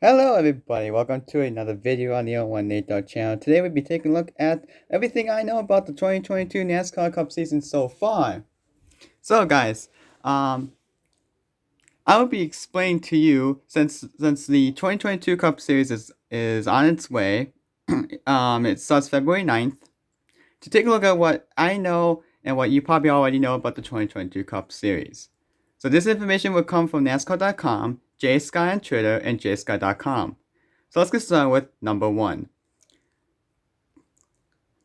Hello everybody, welcome to another video on the O1 Nate Dog channel. Today we'll be taking a look at everything I know about the 2022 NASCAR Cup season so far. So guys, I will be explaining to you since the 2022 Cup Series is on its way. It starts February 9th. To take a look at what I know and what you probably already know about the 2022 Cup Series. So this information will come from NASCAR.com, JSky on Twitter, and JSky.com. So let's get started with number one.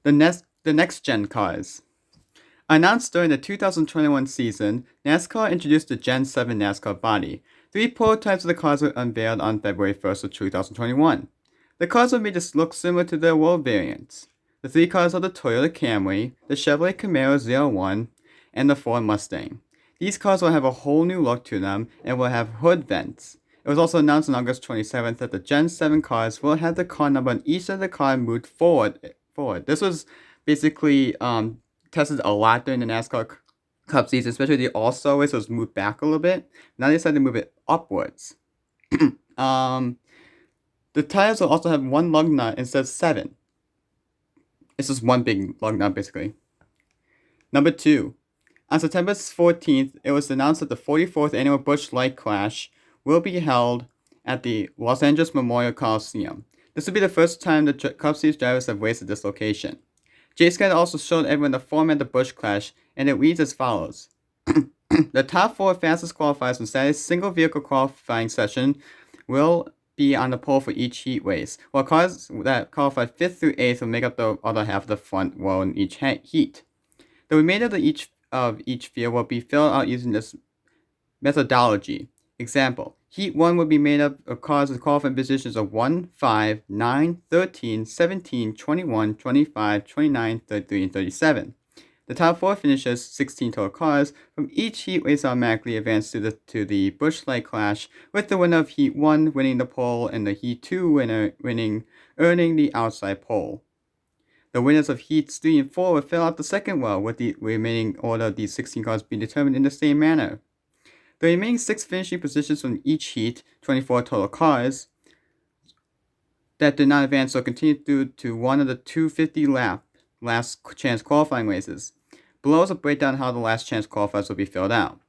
The next gen cars. Announced during the 2021 season, NASCAR introduced the Gen 7 NASCAR body. Three prototypes of the cars were unveiled on February 1st of 2021. The cars were made to look similar to their world variants. The three cars are the Toyota Camry, the Chevrolet Camaro ZL1, and the Ford Mustang. These cars will have a whole new look to them and will have hood vents. It was also announced on August 27th that the Gen 7 cars will have the car number on each of the car moved forward. This was basically tested a lot during the NASCAR Cup season, especially the All-Star race was moved back a little bit. Now they decided to move it upwards. The tires will also have one lug nut instead of 7. It's just one big lug nut, basically. Number 2. On September 14th, it was announced that the 44th annual Busch Light Clash will be held at the Los Angeles Memorial Coliseum. This will be the first time the Cup Series drivers have raced at this location. JSky also showed everyone the format of the Busch Clash, and it reads as follows. The top 4 fastest qualifiers from Saturday's single vehicle qualifying session will be on the pole for each heat race, while cars that qualify 5th through 8th will make up the other half of the front row in each heat. The remainder of each field will be filled out using this methodology. Example, Heat 1 will be made up of cars with qualifying positions of 1, 5, 9, 13, 17, 21, 25, 29, 33, and 37. The top 4 finishers, 16 total cars, from each heat race automatically advance to the Busch Light Clash, with the winner of Heat 1 winning the pole and the Heat 2 winner earning the outside pole. The winners of Heats 3 and 4 will fill out the second row, with the remaining order of these 16 cars being determined in the same manner. The remaining 6 finishing positions from each heat, 24 total cars, that did not advance will continue through to one of the 250-lap last chance qualifying races. Below is a breakdown of how the last chance qualifiers will be filled out.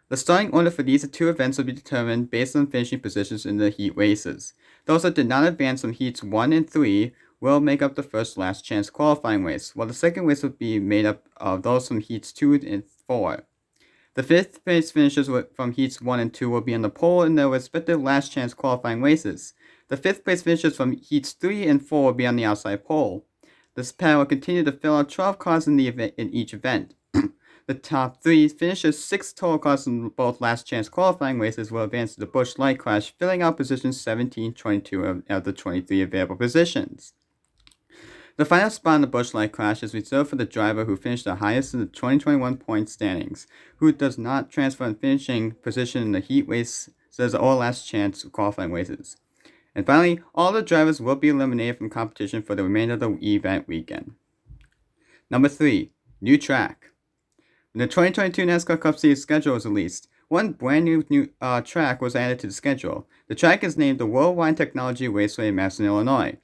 The starting order for these 2 events will be determined based on finishing positions in the heat races. Those that did not advance from heats 1 and 3 will make up the first last chance qualifying race, while the second race will be made up of those from heats 2 and 4. The 5th place finishers from heats 1 and 2 will be on the pole in their respective last chance qualifying races. The 5th place finishers from heats 3 and 4 will be on the outside pole. This pattern will continue to fill out 12 cars in each event. The top 3 finishers, 6 total cars in both last chance qualifying races, will advance to the Busch Light Clash, filling out positions 17, 22 of the 23 available positions. The final spot in the Busch Light Clash is reserved for the driver who finished the highest in the 2021 point standings, who does not transfer in finishing position in the heat races or last chance qualifying races. And finally, all the drivers will be eliminated from competition for the remainder of the event weekend. Number 3. New track. When the 2022 NASCAR Cup Series schedule was released, one brand new track was added to the schedule. The track is named the Worldwide Technology Raceway in Madison, Illinois.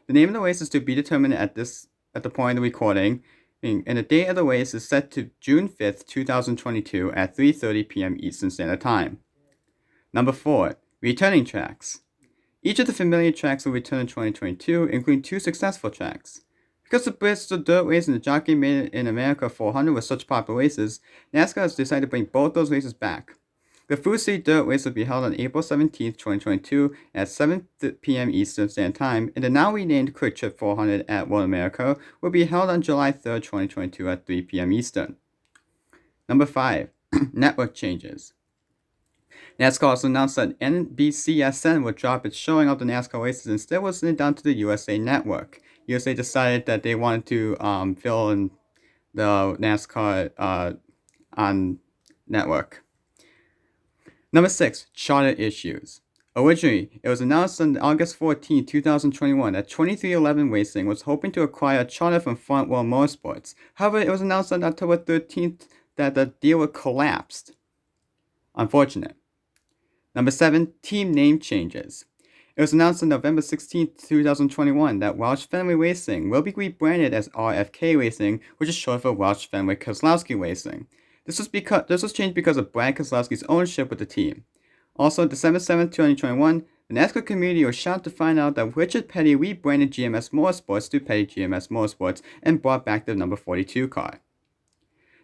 The name of the race is to be determined at the point of the recording, and the date of the race is set to June 5th, 2022 at 3:30 p.m. Eastern Standard Time. Number 4. Returning tracks. Each of the familiar tracks will return in 2022, including 2 successful tracks. Because the Bristol Dirt Race and the Jockey Made in America 400 were such popular races, NASCAR has decided to bring both those races back. The Food City Dirt Race will be held on April 17, 2022 at 7 p.m. Eastern Standard Time, and the now renamed Quick Trip 400 at Road America will be held on July 3, 2022 at 3 p.m. Eastern. Number 5. Network changes. NASCAR also announced that NBCSN would drop its showing of the NASCAR races and instead will send it down to the USA Network. USA decided that they wanted to fill in the NASCAR on network. Number 6. Charter issues. Originally, it was announced on August 14, 2021 that 2311 Racing was hoping to acquire a charter from Front Row Motorsports. However, it was announced on October 13th that the deal collapsed. Unfortunate. Number 7. Team name changes. It was announced on November 16th, 2021 that Welsh Fenway Racing will be rebranded as RFK Racing, which is short for Welsh Fenway Keselowski Racing. This was changed because of Brad Keselowski's ownership with the team. Also, on December 7th, 2021, the NASCAR community was shocked to find out that Richard Petty rebranded GMS Motorsports to Petty GMS Motorsports and brought back the number 42 car.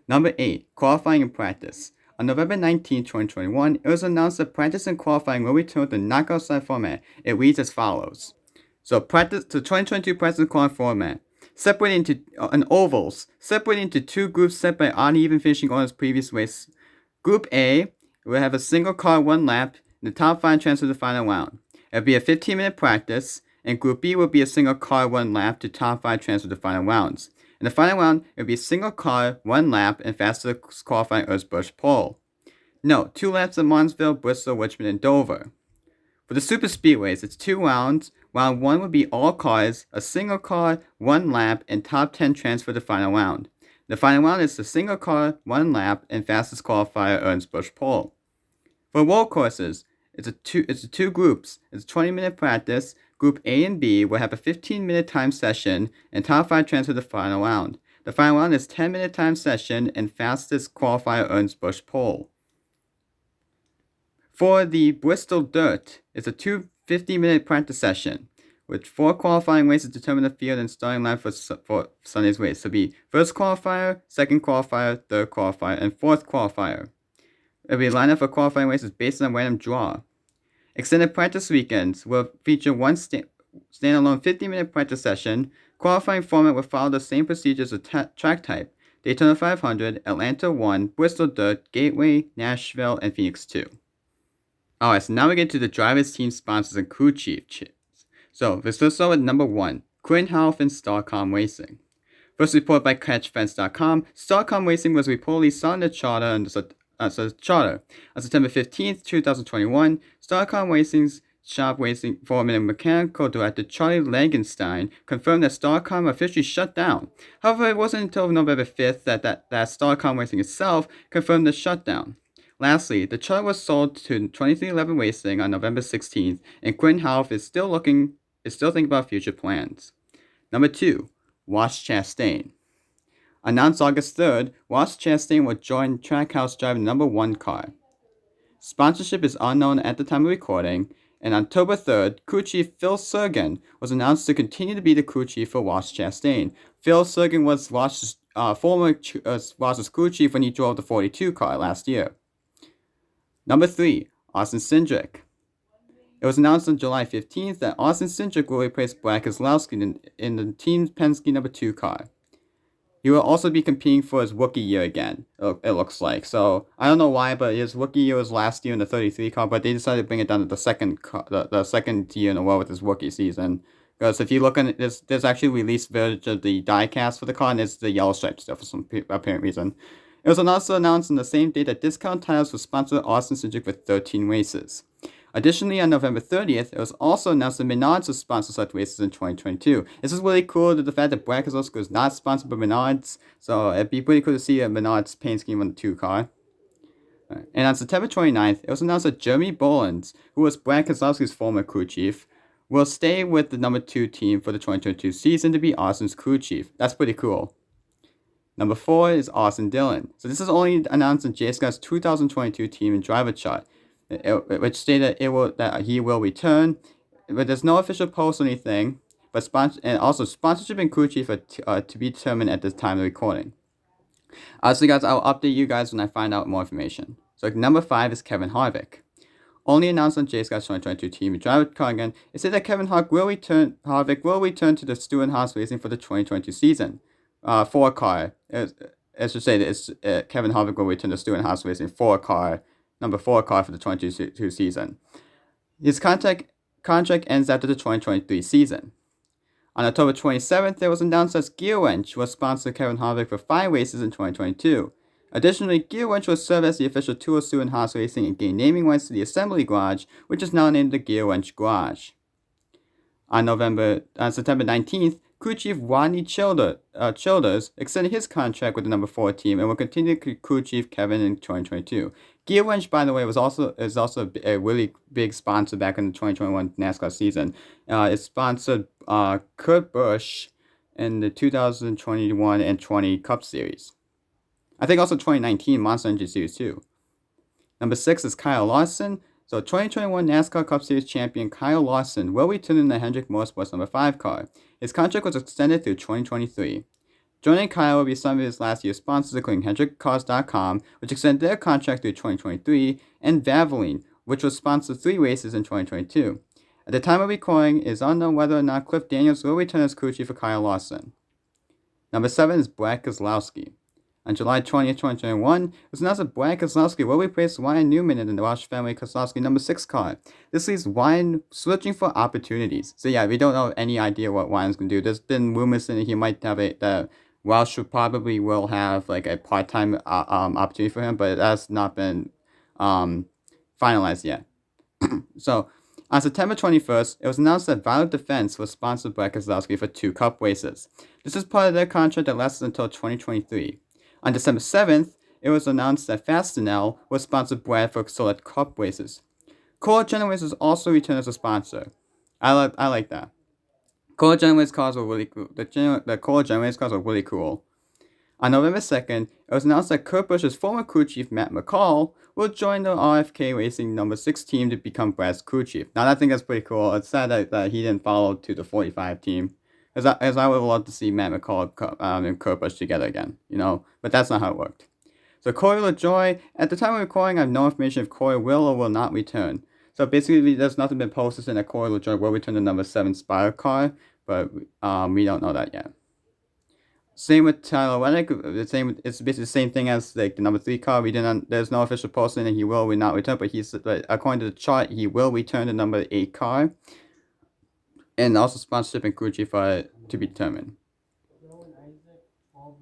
Number 8. Qualifying and Practice. On November 19, 2021, it was announced that practice and qualifying will return to the knockout style format. It reads as follows. So, the 2022 practice and qualifying format, separated into ovals, separated into two groups set by odd even finishing orders previous race. Group A will have a single car, one lap, and the top 5 transfer to the final round. It will be a 15-minute practice, and Group B will be a single car, one lap, to top 5 transfer to the final rounds. In the final round, it will be a single car, one lap, and fastest qualifying Erzberg pole. Note, 2 laps at Martinsville, Bristol, Richmond, and Dover. For the super speedways, it's 2 rounds. Round 1 will be all cars, a single car, 1 lap, and top 10 transfer to the final round. The final round is the single car, 1 lap, and fastest qualifier Erzberg pole. For road courses, it's two groups. It's a 20-minute practice. Group A and B will have a 15-minute time session, and top 5 transfer to the final round. The final round is 10-minute time session, and fastest qualifier Erzberg pole. For the Bristol Dirt, it's a 2 50-minute practice session, with 4 qualifying races to determine the field and starting line for Sunday's race. So it'll be first qualifier, second qualifier, third qualifier, and fourth qualifier. It'll be a lineup for qualifying races based on random draw. Extended practice weekends will feature one standalone 50-minute practice session. Qualifying format will follow the same procedures as track type: Daytona 500, Atlanta 1, Bristol Dirt, Gateway, Nashville, and Phoenix 2. Alright, so now we get to the drivers, team sponsors, and crew chiefs. So let's start with number 1, Quinn Half and Starcom Racing. First report by CatchFence.com, Starcom Racing was reportedly signed a charter on September 15th, 2021. Starcom Racing's shop racing foreman and mechanical director Charlie Langenstein confirmed that Starcom officially shut down. However, it wasn't until November 5th that Starcom Racing itself confirmed the shutdown. Lastly, the charter was sold to 2311 Racing on November 16th, and Quinn Half is still thinking about future plans. Number 2, Ross Chastain. Announced August 3rd, Ross Chastain will join Trackhouse driving number 1 car. Sponsorship is unknown at the time of recording, and on October 3rd, crew chief Phil Surgen was announced to continue to be the crew chief for Ross Chastain. Phil Surgen was Ross's crew chief when he drove the 42 car last year. Number 3, Austin Cindric. It was announced on July 15th that Austin Cindric will replace Brad Keselowski in the team's Penske number 2 car. He will also be competing for his rookie year again, it looks like. So, I don't know why, but his rookie year was last year in the 33 car, but they decided to bring it down to the second year in a row with his rookie season. Because if you look at it, there's actually released version of the diecast for the car, and it's the yellow stripe stuff for some apparent reason. It was also announced on the same day that Discount Titles will sponsor Austin Cindric with 13 races. Additionally, on November 30th, it was also announced that Menards will sponsor such races in 2022. This is really cool, the fact that Brad Keselowski is not sponsored by Menards, so it'd be pretty cool to see a Menards paint scheme on the 2 car. And on September 29th, it was announced that Jeremy Bolins, who was Brad Keselowski's former crew chief, will stay with the number 2 team for the 2022 season to be Austin's crew chief. That's pretty cool. Number 4 is Austin Dillon. So this is only announced in JSCA's 2022 team and driver chart, which stated that he will return, but there's no official post or anything. But also sponsorship and crew chief are to be determined at this time of recording. So guys, I'll update you guys when I find out more information. So number 5 is Kevin Harvick. Only announced on JSCA's 2022 team and driver chart again, it said that Harvick will return to the Stewart-Haas Racing for the 2022 season. 4 car. I should say that Kevin Harvick will return to Stewart-Haas Racing 4 car. Number 4 car for the 2022 season. His contract ends after the 2023 season. On October 27th, it was announced that GearWrench will sponsor Kevin Harvick for 5 races in 2022. Additionally, GearWrench will serve as the official tool of Stewart-Haas Racing and gain naming rights to the assembly garage, which is now named the GearWrench Garage. On September 19th, crew chief Rodney Childers extended his contract with the number 4 team and will continue crew chief Kevin in 2022. Gear Wrench, by the way, is also a really big sponsor back in the 2021 NASCAR season. It sponsored Kurt Busch in the 2021 and 20 Cup Series. I think also 2019 Monster Energy Series too. Number 6 is Kyle Larson. So 2021 NASCAR Cup Series champion Kyle Larson will return in the Hendrick Motorsports number 5 car. His contract was extended through 2023. Joining Kyle will be some of his last year's sponsors, including HendrickCars.com, which extended their contract through 2023, and Valvoline, which was sponsored 3 races in 2022. At the time of recording, it is unknown whether or not Cliff Daniels will return as crew chief for Kyle Larson. Number 7 is Brad Keselowski. On July 20th, 2021, it was announced that Brad Keselowski will replace Ryan Newman in the Roush family Keselowski number 6 car. This leaves Ryan searching for opportunities. So yeah, we don't have any idea what Ryan's going to do. There's been rumors that he might have that Roush probably will have like a part-time opportunity for him, but it has not been finalized yet. So, on September 21st, it was announced that Vital Defense was sponsored by Keselowski for 2 Cup races. This is part of their contract that lasts until 2023. On December 7th, it was announced that Fastenal was sponsored Brad for select Cup races. Kohler Generators also returned as a sponsor. I like that. Kohler Generators cars were really cool. The Kohler Generators cars were really cool. On November 2nd, it was announced that Kurt Busch's former crew chief Matt McCall will join the RFK Racing number 6 team to become Brad's crew chief. Now I think that's pretty cool. It's sad that he didn't follow to the 45 team. As I would love to see Matt McCall and Kurt Busch together again, but that's not how it worked. So Corey LaJoie, at the time of recording, I have no information if Corey will or will not return. So basically, there's nothing been posted saying that Corey LaJoie will return the number 7 Spire car, but we don't know that yet. Same with Tyler Reddick. It's basically the same thing as like the number 3 car. There's no official posting that he will not return, but according to the chart, he will return the number 8 car. And also sponsorship and crew chief to be determined.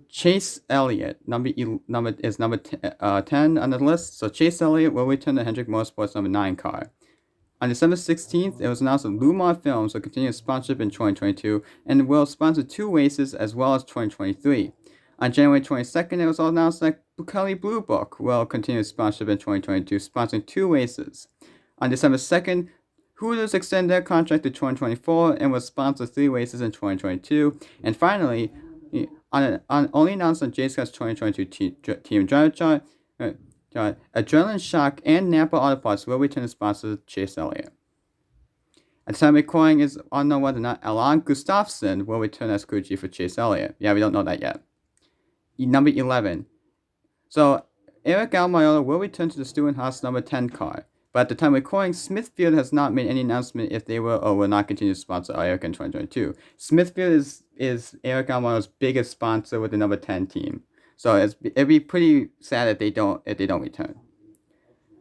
Chase Elliott is number 10 on the list. So Chase Elliott will return the Hendrick Motorsports number 9 car. On December 16th, it was announced that Lumar Films will continue sponsorship in 2022 and will sponsor 2 races as well as 2023. On January 22nd, it was announced that Bucali Blue Book will continue sponsorship in 2022, sponsoring 2 races. On December 2nd, Hooters extended their contract to 2024 and will sponsor 3 races in 2022. And finally, only announced on JSCA's 2022 team driver chart, Adrenaline Shock and Napa Auto Parts will return to sponsor Chase Elliott. At the time of recording, is unknown whether or not Alan Gustafsson will return as crew chief for Chase Elliott. Yeah, we don't know that yet. Number 11. So, Eric Almirola will return to the Stewart-Haas number 10 car. But at the time of recording, Smithfield has not made any announcement if they will or will not continue to sponsor Eric in 2022. Smithfield is Eric Almirola's biggest sponsor with the number 10 team. So it'd be pretty sad if they don't return.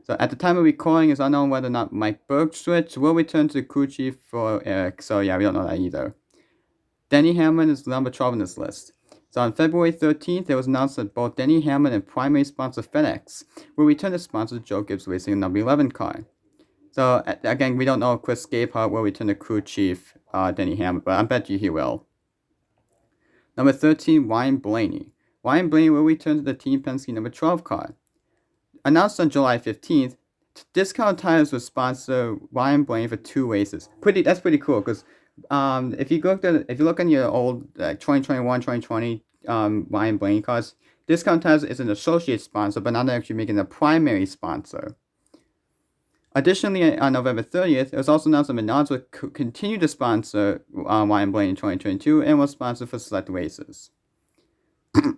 So at the time of recording, it's unknown whether or not Mike Bergstwitch will return to the crew chief for Eric. So yeah, we don't know that either. Denny Hamlin is number 12 on this list. So on February 13th, it was announced that both Denny Hamlin and primary sponsor FedEx will return to sponsor Joe Gibbs Racing number 11 car. So again, we don't know if Chris Gabehart will return to crew chief Denny Hamlin, but I bet you he will. Number 13, Ryan Blaney. Ryan Blaney will return to the Team Penske number 12 car. Announced on July 15th, Discount Tires will sponsor Ryan Blaney for 2 races. That's pretty cool because if you look on your old 2021, 2020 Ryan Blaney cars, Discount Tires is an associate sponsor, but not actually making a primary sponsor. Additionally, on November 30th, it was also announced that Menards will continue to sponsor Ryan Blaney in 2022 and will sponsor for select races.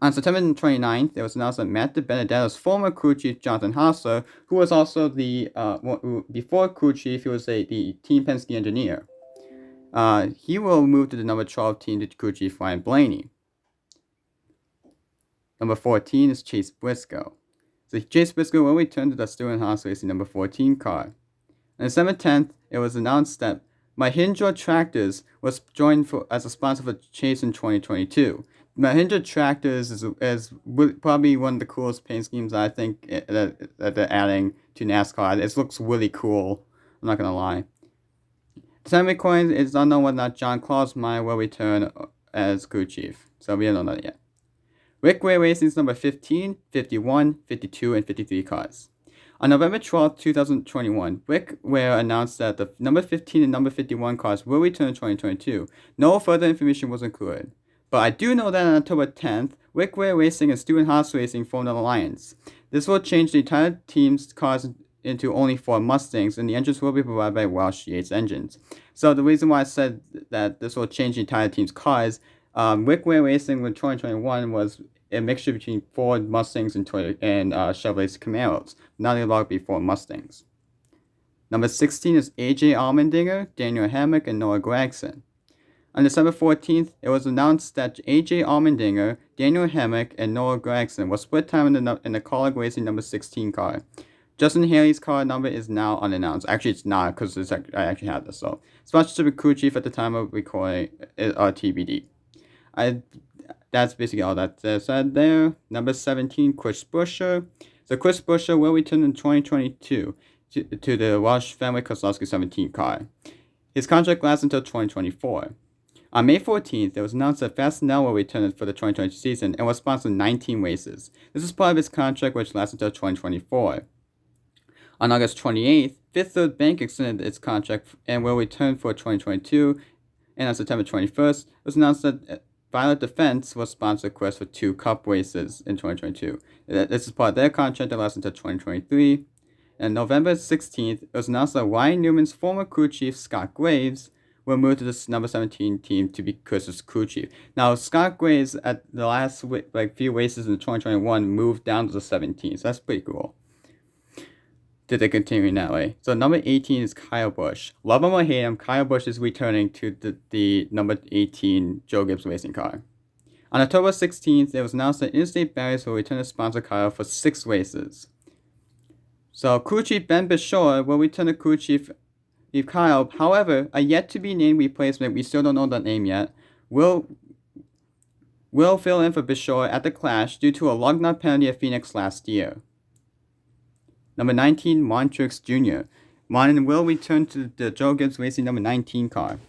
On September 29th, it was announced that Matt DiBenedetto's former crew chief, Jonathan Hassler, who was also before crew chief, he was the Team Penske engineer. He will move to the number 12 team to crew chief Ryan Blaney. Number 14 is Chase Briscoe. So Chase Briscoe will return to the Stewart-Haas Racing number 14 car. On December 10th, it was announced that Mahindra Tractors was joined as a sponsor for Chase in 2022. Mahindra Tractors is probably one of the coolest paint schemes I think that they're adding to NASCAR. It looks really cool. I'm not gonna lie. The time recording is unknown whether or not John Klausmeier will return as crew chief. So we don't know that yet. Rick Ware Racing's number 15, 51, 52, and 53 cars. On November 12, 2021, Rick Ware announced that the number 15 and number 51 cars will return in 2022. No further information was included. But I do know that on October 10th, Rick Ware Racing and Stewart Haas Racing formed an alliance. This will change the entire team's cars into only 4 Mustangs, and the engines will be provided by Welsh Yates Engines. So the reason why I said that this will change the entire team's cars, Rick Ware Racing in 2021 was a mixture between Ford Mustangs and Chevrolet Camaros. Now they will be Ford Mustangs. Number 16 is AJ Allmendinger, Daniel Hammack, and Noah Gragson. On December 14th, it was announced that AJ Allmendinger, Daniel Hammack, and Noah Gragson will split time in the Kaulig Racing number 16 car. Justin Haley's car number is now unannounced. Actually, it's not, because I actually had this. So, sponsorship and crew chief at the time of recording are TBD. That's basically all that said there. Number 17, Chris Buescher. So Chris Buescher will return in 2022 to the Welsh Family Kozlowski 17 car. His contract lasts until 2024. On May 14th, it was announced that Fastenal will return for the 2022 season and will sponsor 19 races. This is part of his contract, which lasts until 2024. On August 28th, Fifth Third Bank extended its contract and will return for 2022. And on September 21st, it was announced that Violet Defense will sponsor Chris for 2 Cup races in 2022. This is part of their contract that lasts until 2023. And November 16th, it was announced that Ryan Newman's former crew chief, Scott Graves, will move to this number 17 team to be Chris's crew chief. Now, Scott Graves, at the last few races in 2021, moved down to the 17, so that's pretty cool. Did they continue in that way? So number 18 is Kyle Busch. Love him or hate him, Kyle Busch is returning to the number 18 Joe Gibbs racing car. On October 16th, it was announced that Interstate Barriers will return to sponsor Kyle for 6 races. So crew chief Ben Bishore will return to crew chief Kyle. However, a yet-to-be-named replacement, we still don't know that name yet, will fill in for Bishore at the Clash due to a lug nut penalty at Phoenix last year. Number 19, Montreux Jr. Mon will return to the Joe Gibbs Racing number 19 car.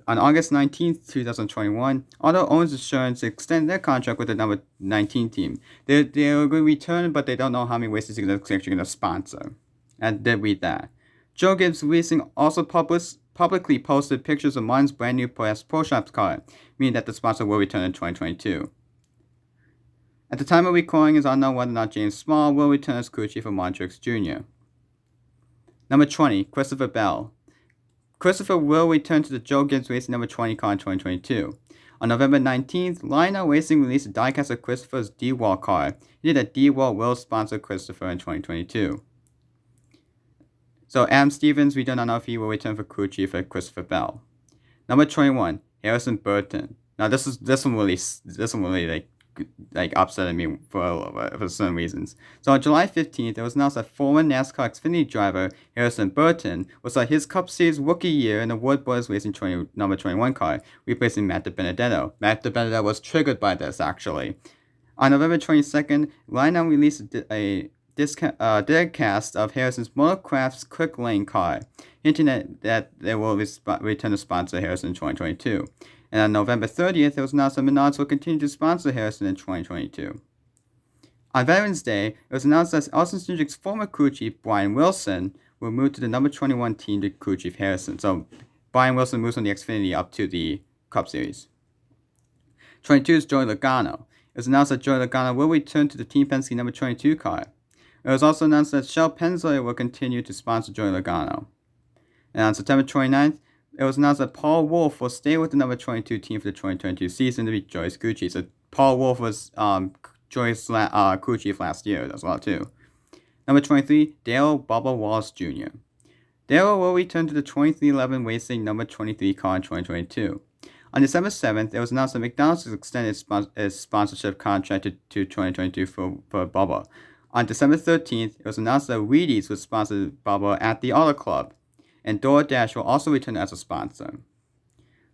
On August 19th, 2021, Auto Owners Insurance extended their contract with the number 19 team. They're going to return, but they don't know how many races they're actually going to sponsor. And did read that. Joe Gibbs Racing also publicly posted pictures of Mon's brand new Pro Shops car, meaning that the sponsor will return in 2022. At the time of recording, it's unknown whether or not James Small will return as crew chief for Montreux Jr. Number 20, Christopher Bell. Christopher will return to the Joe Gibbs Racing number 20 car in 2022. On November 19th, Lionel Racing released a diecast of Christopher's D-Wall car. He did that D-Wall will sponsor Christopher in 2022. So Adam Stevens, we do not know if he will return for crew chief for Christopher Bell. Number 21, Harrison Burton. Now this one really upsetting me for certain reasons. So on July 15th, it was announced that former NASCAR Xfinity driver Harrison Burton will start his Cup Series rookie year in the Wood Brothers Racing number 21 car, replacing Matt DiBenedetto. Matt DiBenedetto was triggered by this, actually. On November 22nd, Lionel released a cast of Harrison's Motorcraft's Quick Lane car, hinting that they will return to sponsor Harrison in 2022. And on November 30th, it was announced that Menards will continue to sponsor Harrison in 2022. On Veterans Day, it was announced that Austin Cindric's former crew chief, Brian Wilson, will move to the number 21 team to crew chief Harrison. So Brian Wilson moves from the Xfinity up to the Cup Series. 22 is Joey Logano. It was announced that Joey Logano will return to the Team Penske number 22 car. It was also announced that Shell Pennzoil will continue to sponsor Joey Logano. And on September 29th, it was announced that Paul Wolfe will stay with the number 22 team for the 2022 season to be Joey's crew chief. So Paul Wolfe was Joey's crew chief last year as well too. Number 23, Dale Bubba Wallace Jr. Dale will return to the 2311 Racing number 23 car in 2022. On December 7th, it was announced that McDonald's has extended its sponsorship contract to 2022 for Bubba. On December 13th, it was announced that Wheaties would sponsor Bubba at the Auto Club, and DoorDash will also return as a sponsor.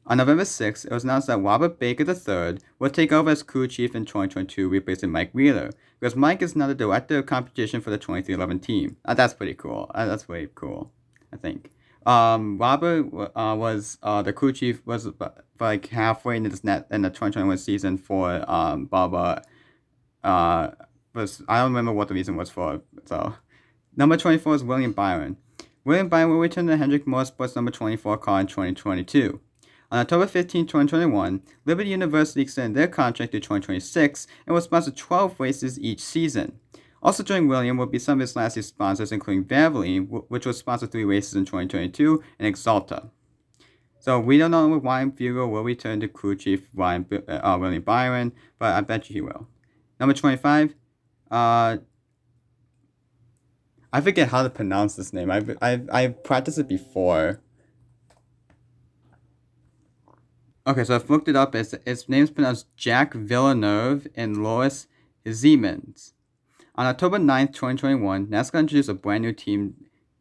On November 6th, it was announced that Robert Baker III will take over as crew chief in 2022, replacing Mike Wheeler, because Mike is now the director of competition for the 2311 team. That's pretty cool. That's pretty cool, I think. Robert was the crew chief was like halfway into in the 2021 season for Bubba. Was I don't remember what the reason was for. So number 24 is William Byron. William Byron will return to Hendrick Motorsports number 24 car in 2022. On October 15, 2021, Liberty University extended their contract to 2026 and will sponsor 12 races each season. Also joining William will be some of his last year sponsors, including Valvoline, which will sponsor 3 races in 2022, and Exalta. So we don't know if Ryan Bugle will return to crew chief William Byron, but I bet you he will. Number 25, I forget how to pronounce this name. I've practiced it before. Okay, so I've looked it up. Its name is pronounced Jack Villeneuve and Lois Siemens. On October 9th, 2021, NASCAR introduced a brand new team.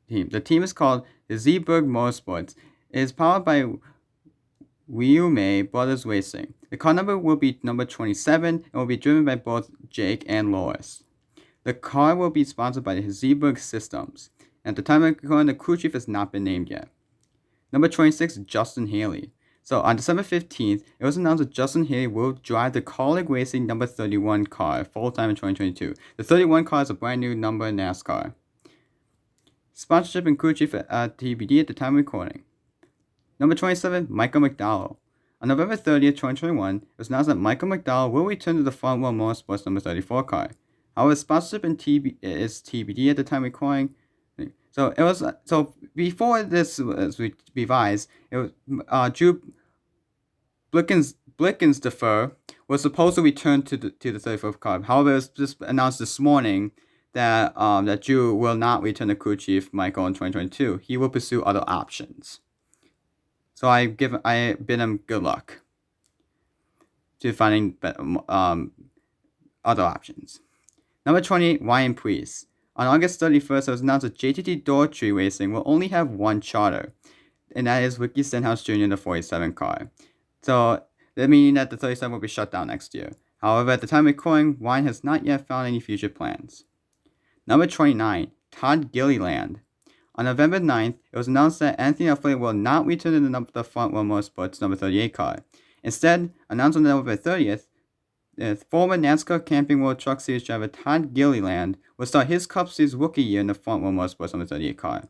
The team is called the Zeeburg Motorsports. It is powered by Riume Brothers Racing. The car number will be number 27 and will be driven by both Jake and Lois. The car will be sponsored by the Zeeburg Systems. At the time of recording, the crew chief has not been named yet. Number 26, Justin Haley. So on December 15th, it was announced that Justin Haley will drive the Kaulig Racing number 31 car full-time in 2022. The 31 car is a brand new number in NASCAR. Sponsorship and crew chief at TBD at the time of recording. Number 27, Michael McDowell. On November 30th, 2021, it was announced that Michael McDowell will return to the Front Row Motorsports number 34 car. However, sponsorship and is TBD at the time of recording. So before this was revised, it was Drew Blickensderfer was supposed to return to the 34th car. However, it was just announced this morning that that Drew will not return to crew chief Michael in 2022. He will pursue other options. So I bid him good luck to finding other options. Number 28, Ryan Preece. On August 31st, it was announced that JTT Daughtry Racing will only have one charter, and that is Ricky Stenhouse Jr. in the 47 car. So that means that the 37 will be shut down next year. However, at the time of recording, Ryan has not yet found any future plans. Number 29, Todd Gilliland. On November 9th, it was announced that Anthony Alfredo will not return to the Front Row Motorsports number 38 car. Instead, announced on November 30th, the former NASCAR Camping World Truck Series driver Todd Gilliland will start his Cup Series rookie year in the Front Row Motorsports number 38 car.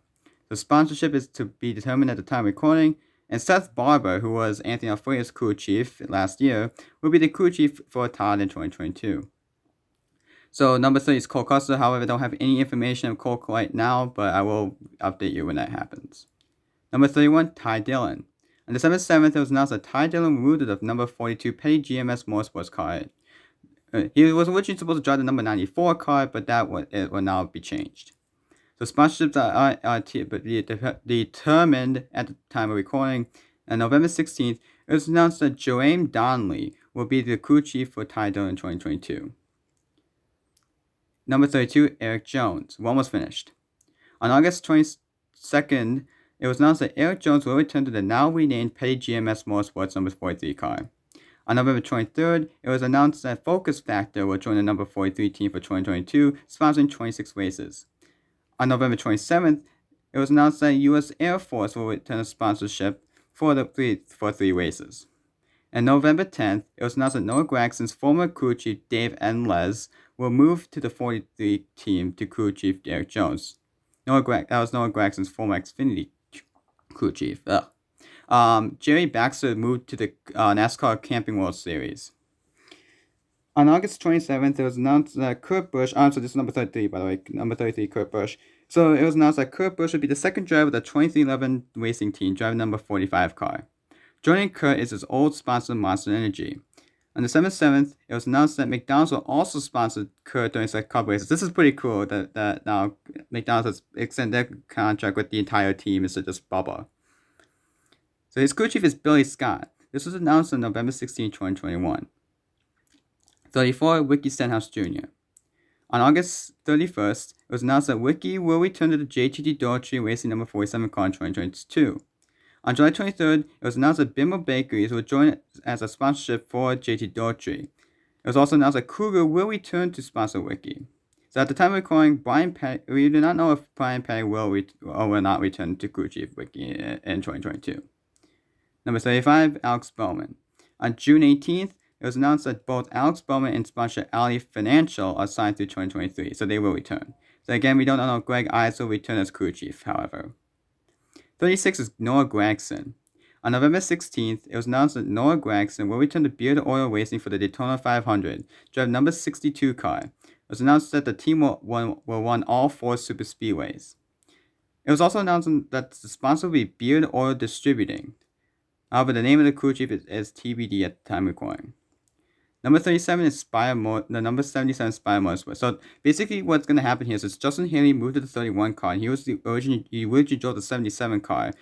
The sponsorship is to be determined at the time of recording, and Seth Barber, who was Anthony Alfredo's crew chief last year, will be the crew chief for Todd in 2022. So number 30 is Cole Custer. However, I don't have any information of Cole right now, but I will update you when that happens. Number 31, Ty Dillon. On December 7th, it was announced that Ty Dillon rooted of number 42 Petty GMS Motorsports car. He was originally supposed to drive the number 94 car, but it will now be changed. So sponsorships are determined at the time of recording. On November 16th, it was announced that Joanne Donnelly will be the crew chief for Ty Dillon in 2022. Number 32, Eric Jones. One was finished. On August 22nd, it was announced that Eric Jones will return to the now renamed Petty GMS Motorsports number 43 car. On November 23rd, it was announced that Focus Factor will join the number 43 team for 2022, sponsoring 26 races. On November 27th, it was announced that U.S. Air Force will return a sponsorship for 3 races. On November 10th, it was announced that Noah Gragson's former crew chief Dave Enles will move to the 43 team to crew chief Eric Jones. That was Noah Gragson's former Xfinity crew chief. Jerry Baxter moved to the NASCAR Camping World Series. On August 27th, it was announced that Kurt Busch, so this is number 33, by the way, number 33, Kurt Busch. So it was announced that Kurt Busch would be the second driver of the 2311 racing team, driving number 45 car. Joining Kurt is his old sponsor, Monster Energy. On December 7th, it was announced that McDonald's will also sponsor Kurt during select cup races. This is pretty cool that now McDonald's has extended their contract with the entire team instead of just Bubba. So his crew chief is Billy Scott. This was announced on November 16, 2021. 34, Ricky Stenhouse Jr. On August 31st, it was announced that Ricky will return to the JTT Daughtry Racing number 47 car in 2022. On July 23rd, it was announced that Bimbo Bakeries will join as a sponsorship for JT Daughtry. It was also announced that Cougar will return to sponsor Ricky. So at the time of recording, we do not know if Brian Petty will or will not return to crew chief wiki in 2022. Number 35, Alex Bowman. On June 18th, it was announced that both Alex Bowman and sponsor Ally Financial are signed through 2023, so they will return. So again, we don't know if Greg Ives will return as crew chief, however. 36 is Noah Gragson. On November 16th, it was announced that Noah Gragson will return to Beard Oil Racing for the Daytona 500, drive number 62 car. It was announced that the team will run all 4 super speedways. It was also announced that the sponsor will be Beard Oil Distributing. However, the name of the crew chief is TBD at the time recording. Number 37 is the number 77 Spire Motorsport. So basically what's going to happen here is Justin Haley moved to the 31 car. He originally drove the 77 car.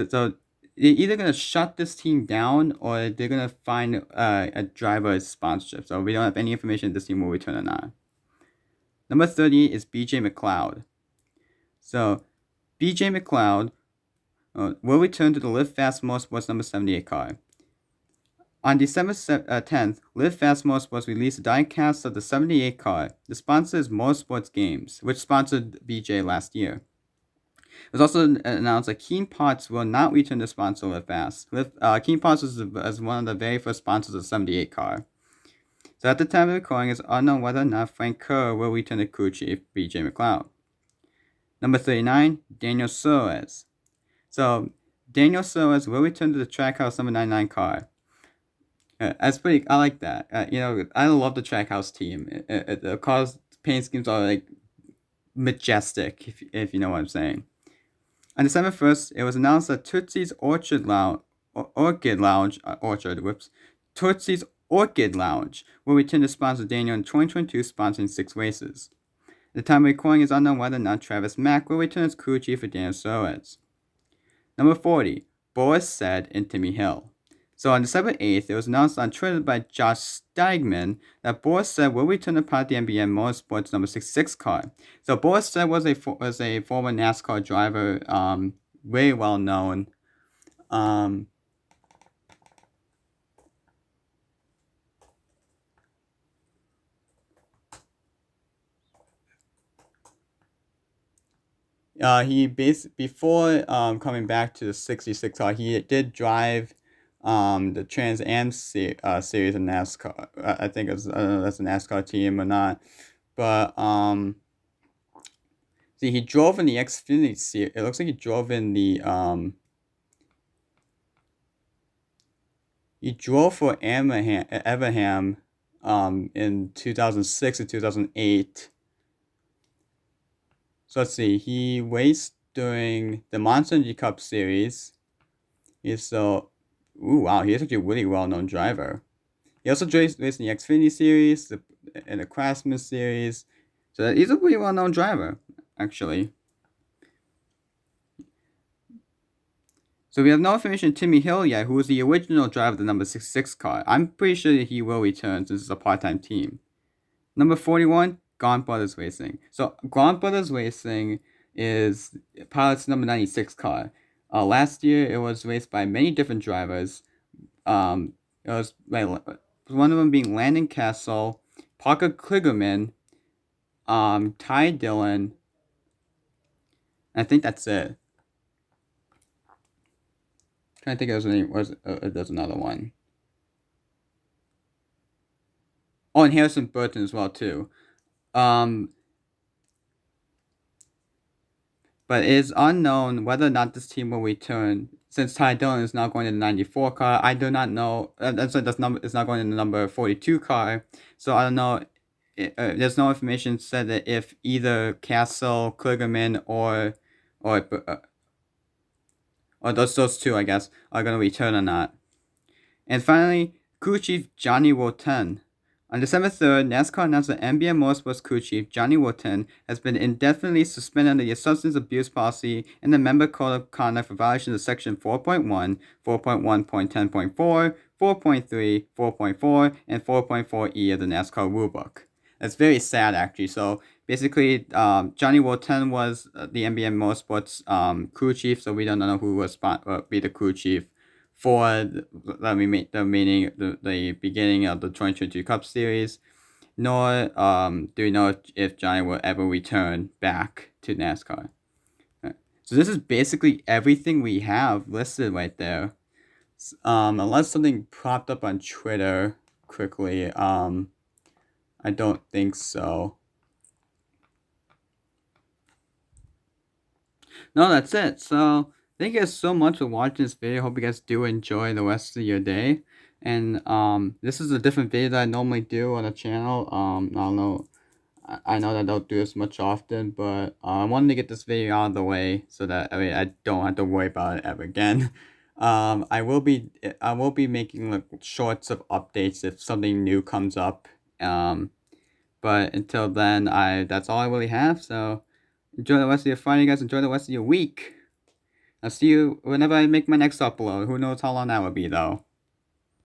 So they're either going to shut this team down or they're going to find a driver sponsorship. So we don't have any information if this team will return or not. Number 30 is BJ McLeod. So BJ McLeod will return to the Live Fast Motorsports number 78 car. On December 10th, Live Fast Motorsports released a diecast of the 78 car. The sponsor is Motorsports Games, which sponsored BJ last year. It was also announced that Keen Parts will not return to sponsor Live Fast. Keen Parts was one of the very first sponsors of the 78 car. So at the time of recording, it's unknown whether or not Frank Kerr will return to crew chief BJ McLeod. Number 39, Daniel Suarez. So Daniel Suarez will return to the Trackhouse number 99 car. I like that. I love the Trackhouse team. The car's paint schemes are like majestic, if you know what I'm saying. On December 1st, it was announced that Tootsie's Orchid Lounge will return to sponsor Daniel in 2022, sponsoring 6 races. The time of recording is unknown whether or not Travis Mack will return as crew chief for Daniel Suarez. Number 40, Boris Said and Timmy Hill. So on December 8th, it was announced on Twitter by Josh Steigman that Boris Said will return to part of the MBM Motorsports number 66 car. So Boris Said was a former NASCAR driver, very well known. Before coming back to the 66 car, he did drive the Trans Am series of NASCAR. I think that's a NASCAR team or not, but see, he drove in the Xfinity series. It looks like he drove in the he drove for Everham in 2006 and 2008. So let's see, he raced during the Monster Energy Cup series. He's actually a really well-known driver. He also raced in the Xfinity series, and the Craftsman series. So he's a pretty well-known driver, actually. So we have no information on Timmy Hill yet, who was the original driver of the number 66 car. I'm pretty sure that he will return since it's a part-time team. Number 41, Gaunt Brothers Racing. So Gaunt Brothers Racing is pilot's number 96 car. Last year, it was raced by many different drivers. It was one of them being Landon Castle, Parker Kligerman, Ty Dillon. I think that's it. I'm trying to think there's another one. Oh, and Harrison Burton as well too. But it is unknown whether or not this team will return. Since Ty Dillon is not going to the 94 car, I do not know. This number is not going to the number 42 car, so I don't know. There's no information said that if either Castle, Kligerman, or those two, I guess, are going to return or not. And finally, crew chief Johnny Roten. On December 3rd, NASCAR announced that MBM Motorsports crew chief Johnny Roten has been indefinitely suspended under the substance abuse policy and the member code of conduct for violations of section 4.1, 4.1.10.4, 4.3, 4.4, and 4.4e of the NASCAR rulebook. That's very sad, actually. So basically, Johnny Roten was the MBM Motorsports crew chief, so we don't know who will be the crew chief for the beginning of the 2022 Cup Series. nor do we know if Johnny will ever return back to NASCAR. So this is basically everything we have listed right there. Unless something popped up on Twitter quickly, I don't think so. No, that's it. So thank you guys so much for watching this video. Hope you guys do enjoy the rest of your day. And this is a different video that I normally do on the channel. I don't know. I know that I don't do this much often, but I wanted to get this video out of the way so that I don't have to worry about it ever again. I will be making like shorts of updates if something new comes up. But until then, that's all I really have. So enjoy the rest of your Friday, guys. Enjoy the rest of your week. I'll see you whenever I make my next upload. Who knows how long that will be, though.